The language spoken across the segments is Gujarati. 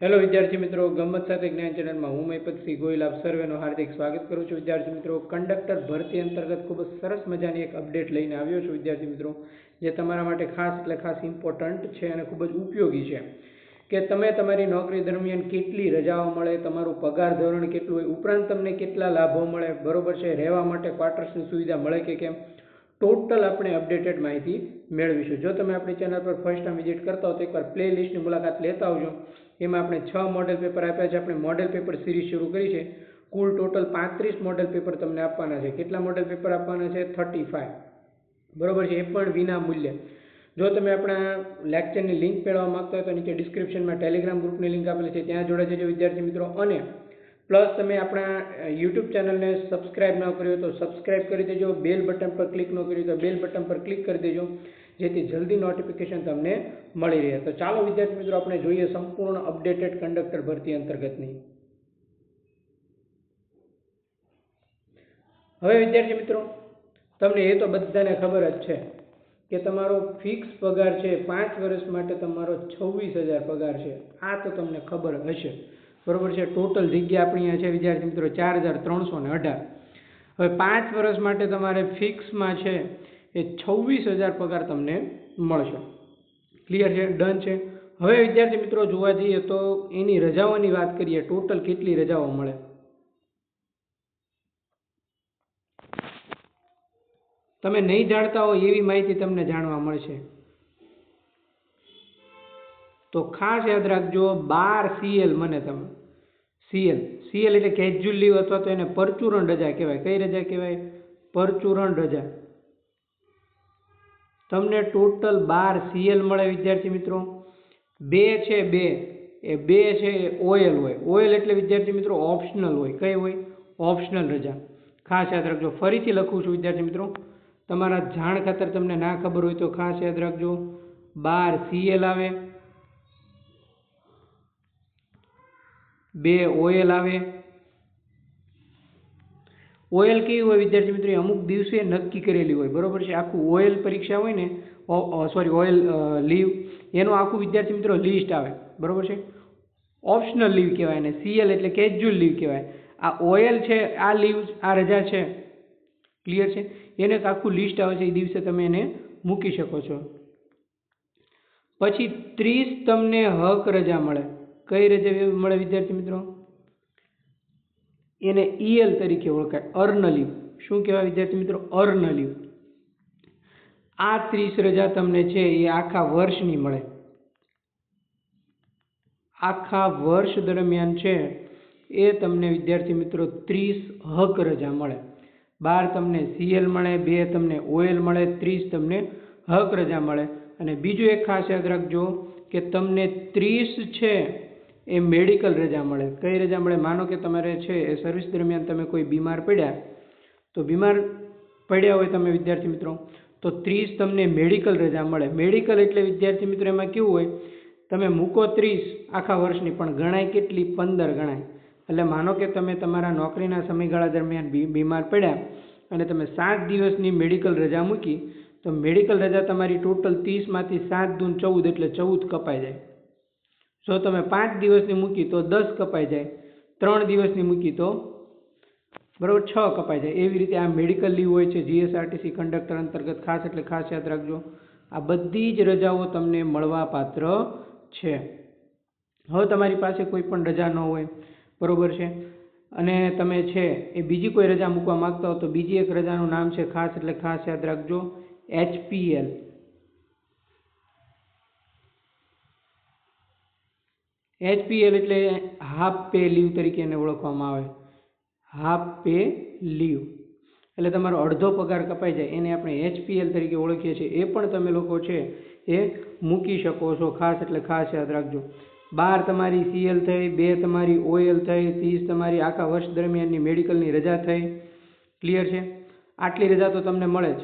હેલો વિદ્યાર્થી મિત્રો, ગમત સાથે જ્ઞાન ચેનલમાં હું મહિપતસિંહ ગોહિલ આપ સર્વેનું હાર્દિક સ્વાગત કરું છું. વિદ્યાર્થી મિત્રો, કંડક્ટર ભરતી અંતર્ગત ખૂબ જ સરસ મજાની એક અપડેટ લઈને આવ્યો છું વિદ્યાર્થી મિત્રો, જે તમારા માટે ખાસ ઇમ્પોર્ટન્ટ છે અને ખૂબ જ ઉપયોગી છે કે તમે તમારી નોકરી દરમિયાન કેટલી રજાઓ મળે, તમારું પગાર ધોરણ કેટલું હોય, ઉપરાંત તમને કેટલા લાભો મળે, બરોબર છે, રહેવા માટે ક્વાર્ટર્સની સુવિધા મળે કે કેમ, ટોટલ આપણે અપડેટેડ માહિતી મેળવીશું. જો તમે આપણી ચેનલ પર ફર્સ્ટ ટાઈમ વિઝિટ કરતા હો તો એકવાર પ્લે લિસ્ટની મુલાકાત લેતા આવજો. એમાં આપણે 6 મોડેલ પેપર આપ્યા છે. આપણે મોડેલ પેપર સિરીઝ શરૂ કરી છે. કુલ ટોટલ 35 મોડેલ પેપર તમને આપવાના છે. કેટલા મોડેલ પેપર આપવાના છે? 35, બરોબર છે, એ પણ વિના મૂલ્ય. જો તમે આપણા લેક્ચરની લિંક મેળવવા માંગતા હોય તો નીચે ડિસ્ક્રિપ્શનમાં ટેલિગ્રામ ગ્રુપની લિંક આપેલી છે, ત્યાં જોડાઈ જજો વિદ્યાર્થી મિત્રો. અને પ્લસ તમે આપણા યુટ્યુબ ચેનલને સબસ્ક્રાઇબ ન કર્યું તો સબસ્ક્રાઇબ કરી દેજો. બેલ બટન પર ક્લિક ન કર્યું તો બેલ બટન પર ક્લિક કરી દેજો, જેથી જલ્દી નોટિફિકેશન તમને મળી રહે. તો ચાલો વિદ્યાર્થી મિત્રો, આપણે જોઈએ સંપૂર્ણ અપડેટેડ કંડક્ટર ભરતી અંતર્ગતની. હવે વિદ્યાર્થી મિત્રો, તમને એ તો બધાને ખબર જ છે કે તમારો ફિક્સ પગાર છે 5 વર્ષ માટે તમારો 26,000 પગાર છે. આ તો તમને ખબર હશે, બરોબર છે. ટોટલ જગ્યા આપણી અહીંયા છે વિદ્યાર્થી મિત્રો 4,318. હવે 5 વર્ષ માટે તમારે ફિક્સમાં છે એ 26,000 પગાર તમને મળશે. ક્લિયર છે? ડન છે. હવે વિદ્યાર્થી મિત્રો જોવા જઈએ તો એની રજાઓની વાત કરીએ. ટોટલ કેટલી રજાઓ મળે? તમે નહીં જાણતા હો એવી માહિતી તમને જાણવા મળશે. તો ખાસ યાદ રાખજો, 12 CL મને તમે CL એટલે કેજ્યુઅલ લીવ અથવા તો એને પરચુરણ રજા કહેવાય. કઈ રજા કહેવાય? પરચુરણ રજા. તમને ટોટલ 12 CL મળે વિદ્યાર્થી મિત્રો. 2 છે 2 છે OL હોય. OL એટલે વિદ્યાર્થી મિત્રો ઓપ્શનલ હોય. કઈ હોય? ઓપ્શનલ રજા. ખાસ યાદ રાખજો. ફરીથી લખું છું વિદ્યાર્થી મિત્રો, તમારા જાણ ખાતર, તમને ના ખબર હોય તો ખાસ યાદ રાખજો. 12 CL આવે, 2 OL આવે. OL કેવી હોય વિદ્યાર્થી મિત્રો? અમુક દિવસે નક્કી કરેલી હોય, બરોબર છે. આખું OL પરીક્ષા હોય ને, OL લીવ, એનું આખું વિદ્યાર્થી મિત્રો લિસ્ટ આવે, બરોબર છે. ઓપ્શનલ લીવ કહેવાય ને. CL એટલે કેજ્યુઅલ લીવ કહેવાય. આ OL છે, આ લીવ, આ રજા છે, ક્લિયર છે, એને એક આખું લિસ્ટ આવે છે, એ દિવસે તમે એને મૂકી શકો છો. પછી 30 તમને હક રજા મળે. કઈ રજા મળે વિદ્યાર્થી મિત્રો? એને EL તરીકે ઓળખાય, અર્ન લીવ. શું કહેવાય વિદ્યાર્થી મિત્રો? Earn leave. આ 30 રજા તમને છે એ આખા વર્ષની મળે. આખા વર્ષ દરમિયાન છે એ તમને વિદ્યાર્થી મિત્રો 30 હક રજા મળે. 12 તમને CL મળે, 2 તમને OL મળે, 30 તમને હક રજા મળે. અને બીજું એક ખાસ યાદ રાખજો કે તમને 30 છે એ મેડિકલ રજા મળે. કઈ રજા મળે? માનો કે તમારે છે એ સર્વિસ દરમિયાન તમે કોઈ બીમાર પડ્યા, તો બીમાર પડ્યા હોય તમે વિદ્યાર્થી મિત્રો, તો 30 તમને મેડિકલ રજા મળે. મેડિકલ એટલે વિદ્યાર્થી મિત્રો એમાં કેવું હોય, તમે મૂકો 30 આખા વર્ષની, પણ ગણાય કેટલી? 15 ગણાય. એટલે માનો કે તમે તમારા નોકરીના સમયગાળા દરમિયાન બીમાર પડ્યા અને તમે 7 દિવસની મેડિકલ રજા મૂકી, તો મેડિકલ રજા તમારી ટોટલ 30માંથી 7 દૂન 14 એટલે 14 કપાઈ જાય. જો તમે 5 દિવસની મૂકી તો 10 કપાઈ જાય. 3 દિવસની મૂકી તો બરાબર 6 કપાઈ જાય. એવી રીતે આ મેડિકલ લીવ હોય છે GSRTC કંડક્ટર અંતર્ગત. ખાસ યાદ રાખજો, આ બધી જ રજાઓ તમને મળવા પાત્ર છે. હવે તમારી પાસે કોઈ પણ રજા ન હોય, બરોબર છે, અને તમે છે એ બીજી કોઈ રજા મૂકવા માંગતા હો, તો બીજી એક રજાનું નામ છે ખાસ યાદ રાખજો, HPL. HPL એટલે હાફ પે લીવ તરીકે એને ઓળખવામાં આવે. હાફ પે લીવ એટલે તમારો અડધો પગાર કપાઈ જાય, એને આપણે HPL તરીકે ઓળખીએ છીએ. એ પણ તમે લોકો છે એ મૂકી શકો છો. ખાસ યાદ રાખજો. 12 તમારી CL થઈ, 2 તમારી OL થઈ, 30 તમારી આખા વર્ષ દરમિયાનની મેડિકલની રજા થઈ. ક્લિયર છે? આટલી રજા તો તમને મળે જ.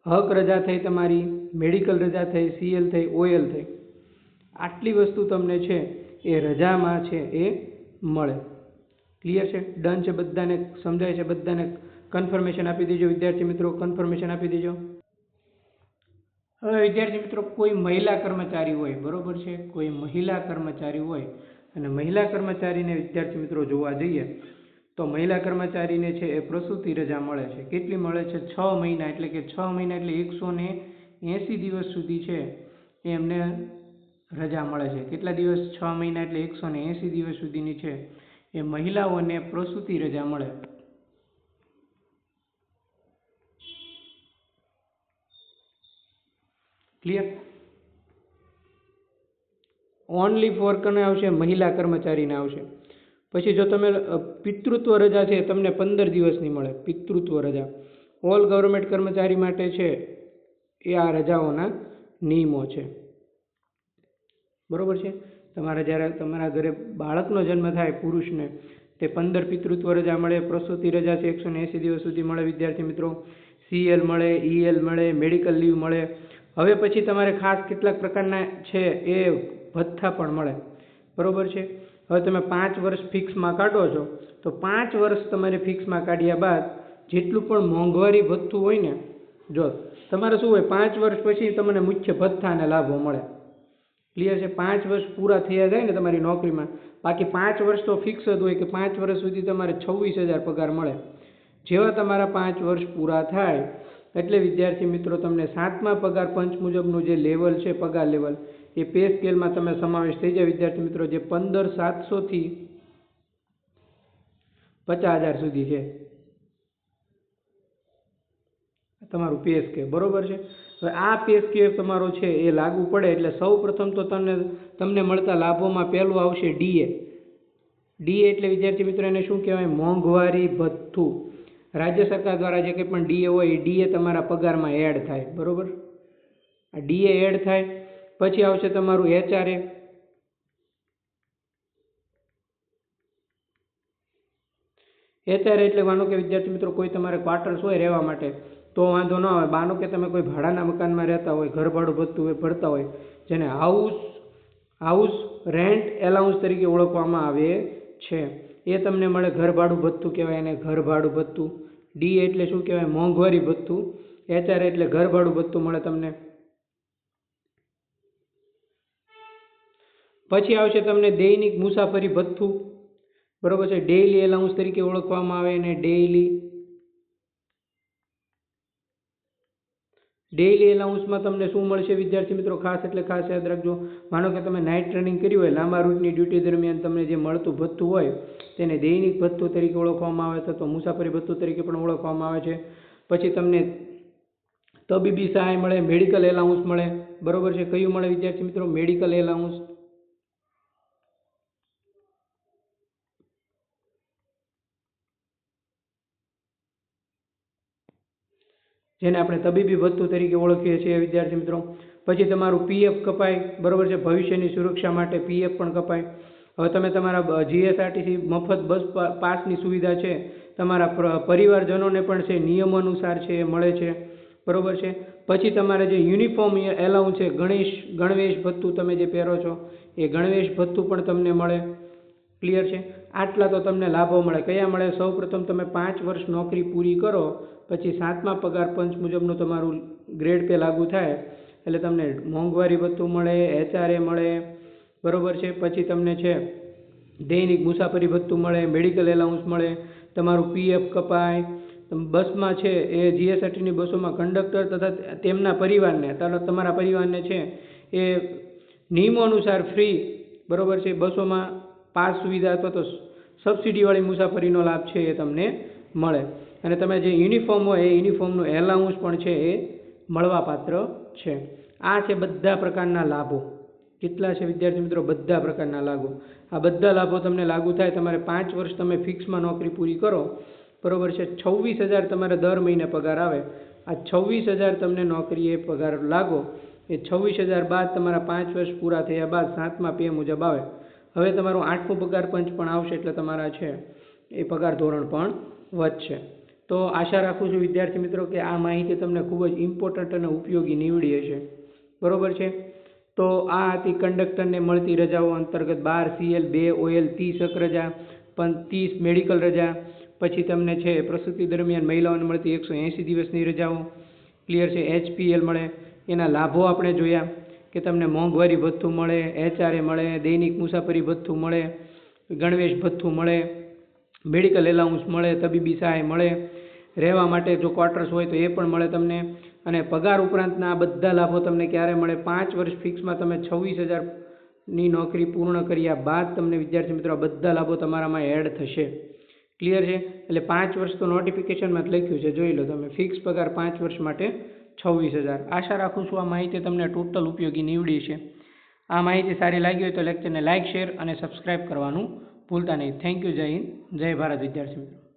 હક રજા થઈ તમારી, મેડિકલ રજા થઈ, CL થઈ, OL થઈ. આટલી વસ્તુ તમને છે એ રજામાં છે એ મળે. ક્લિયર છે? ડન છે? બધાને સમજાય છે? બધાને કન્ફર્મેશન આપી દેજો વિદ્યાર્થી મિત્રો, કન્ફર્મેશન આપી દેજો. હવે વિદ્યાર્થી મિત્રો, કોઈ મહિલા કર્મચારી હોય, બરોબર છે, કોઈ મહિલા કર્મચારી હોય અને મહિલા કર્મચારીને વિદ્યાર્થી મિત્રો જોવા જઈએ તો મહિલા કર્મચારીને છે એ પ્રસૂતિ રજા મળે છે. કેટલી મળે છે? 6 મહિના. એટલે કે 6 મહિના એટલે 180 દિવસ સુધી છે એ એમને રજા મળે છે. કેટલા દિવસ? 6 મહિના એટલે 180 દિવસ સુધીની છે એ મહિલાઓને પ્રસૂતિ રજા મળે. ક્લિયર? ઓનલી ફોર કોને આવશે? મહિલા કર્મચારીને આવશે. પછી જો તમે પિતૃત્વ રજા છે તમને 15 દિવસની મળે. પિતૃત્વ રજા ઓલ ગવર્મેન્ટ કર્મચારી માટે છે એ આ રજાઓના નિયમો છે. બરોબર છે? જ્યારે તમારા ઘરે બાળકનો જન્મ થાય પુરુષને તે 15 પિતૃત્વ રજા મળે. પ્રસૂતિ રજા છે 180 દિવસ સુધી મળે વિદ્યાર્થી મિત્રો. CL મળે, EL મળે, મેડિકલ લીવ મળે. હવે પછી તમારે ખાસ કેટલાક પ્રકારના છે એ ભથ્થા પણ મળે. બરોબર છે? હવે તમે 5 વર્ષ ફિક્સમાં કાઢો છો તો 5 વર્ષ તમારે ફિક્સમાં કાઢ્યા બાદ જેટલું પણ મોંઘવારી ભથ્થું હોય ને, જો તમારે શું હોય 5 વર્ષ પછી તમને મુખ્ય ભથ્થા અને લાભો મળે. ક્લિયર છે? 5 વર્ષ પૂરા થયા જાય ને તમારી નોકરીમાં, બાકી 5 વર્ષ તો ફિક્સ જ હોય કે 5 વર્ષ સુધી તમારે 26,000 પગાર મળે. જેવા તમારા 5 વર્ષ પૂરા થાય એટલે વિદ્યાર્થી મિત્રો તમને 7મા પગાર પંચ મુજબનું જે લેવલ છે પગાર લેવલ એ પે સ્કેલમાં તમે સમાવેશ થઈ જાય વિદ્યાર્થી મિત્રો, જે 15,700 થી 50,000 સુધી છે તમારું પે સ્કેલ. બરોબર છે? હવે આ પે સ્કેલ તમારો છે એ લાગુ પડે એટલે સૌ પ્રથમ તો તમને મળતા લાભોમાં પહેલું આવશે DA. DA એટલે વિદ્યાર્થી મિત્રો એને શું કહેવાય? મોંઘવારી ભથ્થું. રાજ્ય સરકાર દ્વારા જે કંઈ પણ DA હોય એ DA તમારા પગારમાં એડ થાય. બરોબર? આ DA એડ થાય. પછી આવશે તમારું HRA. HRA એટલે માનો કે વિદ્યાર્થી મિત્રો કોઈ તમારે ક્વાર્ટર્સ હોય રહેવા માટે તો વાંધો ન આવે. માનો કે તમે કોઈ ભાડાના મકાનમાં રહેતા હોય, ઘર ભાડું ભથ્થું ભરતા હોય, જેને હાઉસ રેન્ટ એલાઉન્સ તરીકે ઓળખવામાં આવે છે, એ તમને મળે. ઘર ભાડું ભથ્થું કહેવાય એને, ઘર ભાડું ભથ્થું. DA એટલે શું કહેવાય? મોંઘવારી ભથ્થું. HRA એટલે ઘર ભાડું ભથ્થું મળે તમને. પછી આવશે તમને દૈનિક મુસાફરી ભથ્થું. બરોબર છે? ડેઇલી એલાઉન્સ તરીકે ઓળખવામાં આવે એને. ડેઇલી એલાઉન્સમાં તમને શું મળશે વિદ્યાર્થી મિત્રો? ખાસ યાદ રાખજો. માનો કે તમે નાઇટ રનિંગ કર્યું હોય, લાંબા રૂટની ડ્યુટી દરમિયાન તમને જે મળતું ભથ્થું હોય તેને દૈનિક ભથ્થું તરીકે ઓળખવામાં આવે છે, તો મુસાફરી ભથ્થું તરીકે પણ ઓળખવામાં આવે છે. પછી તમને તબીબી સહાય મળે, મેડિકલ એલાઉન્સ મળે. બરોબર છે? કયું મળે વિદ્યાર્થી મિત્રો? Medical allowance. જેને આપણે તબીબી ભથ્થું તરીકે ઓળખીએ છીએ વિદ્યાર્થી મિત્રો. પછી તમારું PF કપાય. બરોબર છે? ભવિષ્યની સુરક્ષા માટે PF પણ કપાય. હવે તમે તમારા GSRTC મફત બસ પાસની સુવિધા છે તમારા પરિવારજનોને પણ છે નિયમ અનુસાર છે એ મળે છે. બરોબર છે? પછી તમારે જે યુનિફોર્મ એલાઉન્સ છે, ગણવેશ ભથ્થું તમે જે પહેરો છો એ ગણવેશ ભથ્થું પણ તમને મળે. ક્લિયર છે? આટલા તો તમને લાભો મળે. કયા મળે? સૌ પ્રથમ તમે 5 વર્ષ નોકરી પૂરી કરો પછી 7મા પગાર પંચ મુજબનું તમારું ગ્રેડ પે લાગુ થાય એટલે તમને મોંઘવારી ભથ્થું મળે, HRA મળે. બરોબર છે? પછી તમને છે દૈનિક મુસાફરી ભથ્થું મળે, મેડિકલ એલાઉન્સ મળે, તમારું PF કપાય. બસમાં છે એ GSRTની બસોમાં કંડક્ટર તથા તેમના પરિવારને, તમારા પરિવારને છે એ નિયમો અનુસાર ફ્રી, બરોબર છે, બસોમાં પાસ સુવિધા અથવા તો સબસિડીવાળી મુસાફરીનો લાભ છે એ તમને મળે. અને તમે જે યુનિફોર્મ હોય એ યુનિફોર્મનું એલાઉન્સ પણ છે એ મળવાપાત્ર છે. આ છે બધા પ્રકારના લાભો. કેટલા છે વિદ્યાર્થી મિત્રો? બધા પ્રકારના લાભો. આ બધા લાભો તમને લાગુ થાય. તમારે 5 વર્ષ તમે ફિક્સમાં નોકરી પૂરી કરો. બરોબર છે? 26,000 તમારે દર મહિને પગાર આવે. આ 26,000 તમને નોકરી એ પગાર લાગો એ 26,000 બાદ તમારા 5 વર્ષ પૂરા થયા બાદ 7મા પે મુજબ આવે. હવે તમારું 8મું પગાર પંચ પણ આવશે એટલે તમારા છે એ પગાર ધોરણ પણ વધશે. તો આશા રાખું છું વિદ્યાર્થી મિત્રો કે આ માહિતી તમને ખૂબ જ ઇમ્પોર્ટન્ટ અને ઉપયોગી નીવડી હશે. બરોબર છે? તો આ હતી કંડક્ટરને મળતી રજાઓ અંતર્ગત 12 CL, 2 OL, 30 અક રજા, 30 મેડિકલ રજા. પછી તમને છે પ્રસૂતિ દરમિયાન મહિલાઓને મળતી 180 દિવસની રજાઓ. ક્લિયર છે? HPL મળે. એના લાભો આપણે જોયા. કે તમને મોંઘવારી ભથ્થું મળે, HRA મળે, દૈનિક મુસાફરી ભથ્થું મળે, ગણવેશ ભથ્થું મળે, મેડિકલ એલાઉન્સ મળે, તબીબી સહાય મળે, રહેવા માટે જો ક્વાર્ટર્સ હોય તો એ પણ મળે તમને. અને પગાર ઉપરાંતના આ બધા લાભો તમને ક્યારે મળે? 5 વર્ષ ફિક્સમાં તમે 26,000ની નોકરી પૂર્ણ કર્યા બાદ તમને વિદ્યાર્થી મિત્રો આ બધા લાભો તમારામાં એડ થશે. ક્લિયર છે? એટલે 5 વર્ષ તો નોટિફિકેશનમાં જ લખ્યું છે, જોઈ લો તમે. ફિક્સ પગાર 5 વર્ષ માટે 26,000. આશા રાખું છું આ માહિતી તમને ટોટલ ઉપયોગી નીવડી છે. આ માહિતી સારી લાગી હોય તો લેક્ચરને લાઇક, શેર અને સબસ્ક્રાઇબ કરવાનું ભૂલતા નહીં. Thank you. જય હિન્દ, જય ભારત વિદ્યાર્થી મિત્રો.